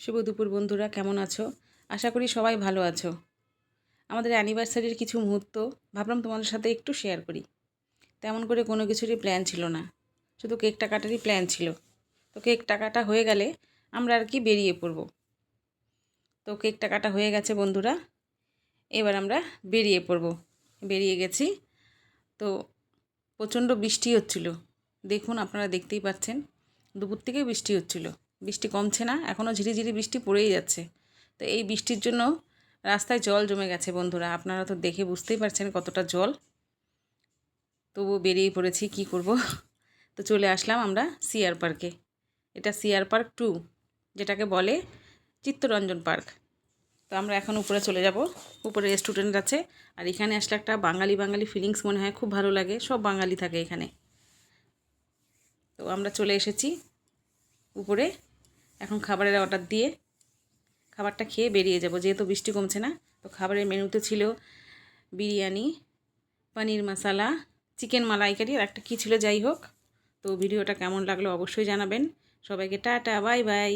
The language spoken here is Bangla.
শুভ দুপুর বন্ধুরা, কেমন আছো? আশা করি সবাই ভালো আছো। আমাদের অ্যানিভার্সারির কিছু মুহূর্ত ভাবলাম তোমাদের সাথে একটু শেয়ার করি। তেমন করে কোনো কিছুরই প্ল্যান ছিল না, শুধু কেকটা কাটারই প্ল্যান ছিল। তো কেকটা কাটা হয়ে গেলে আমরা আর কি বেরিয়ে পড়ব। তো কেকটা কাটা হয়ে গেছে বন্ধুরা, এবার আমরা বেরিয়ে পড়ব। বেরিয়ে গেছি। তো প্রচণ্ড বৃষ্টি হচ্ছিল, দেখুন আপনারা দেখতেই পাচ্ছেন, দুপুর থেকে বৃষ্টি হচ্ছিল। বৃষ্টি কমছে না, এখনও ঝিরিঝিরি বৃষ্টি পড়েই যাচ্ছে। তো এই বৃষ্টির জন্য রাস্তায় জল জমে গেছে বন্ধুরা, আপনারা তো দেখে বুঝতেই পারছেন কতটা জল। তবু বেরিয়ে পড়েছি, কি করব। তো চলে আসলাম আমরা সিআর পার্কে। এটা সিআর পার্ক 2, যেটাকে বলে চিত্তরঞ্জন পার্ক। তো আমরা এখন উপরে চলে যাব। উপরে রেস্টুরেন্ট আছে, আর এখানে আসলে একটা বাঙালি বাঙালি ফিলিংস মনে হয়, খুব ভালো লাগে। সব বাঙালি থাকে এখানে। তো আমরা চলে এসেছি উপরে। এখন খাবারের অর্ডার দিয়ে খাবারটা খেয়ে বেরিয়ে যাব, যেহেতু বৃষ্টি কমছে না। তো খাবারের মেনুতে ছিল বিরিয়ানি, পনির মশলা, চিকেন মালাইকারি, আর একটা কী ছিল, যাই হোক। তো ভিডিওটা কেমন লাগলো অবশ্যই জানাবেন। সবাইকে টাটা, বাই বাই।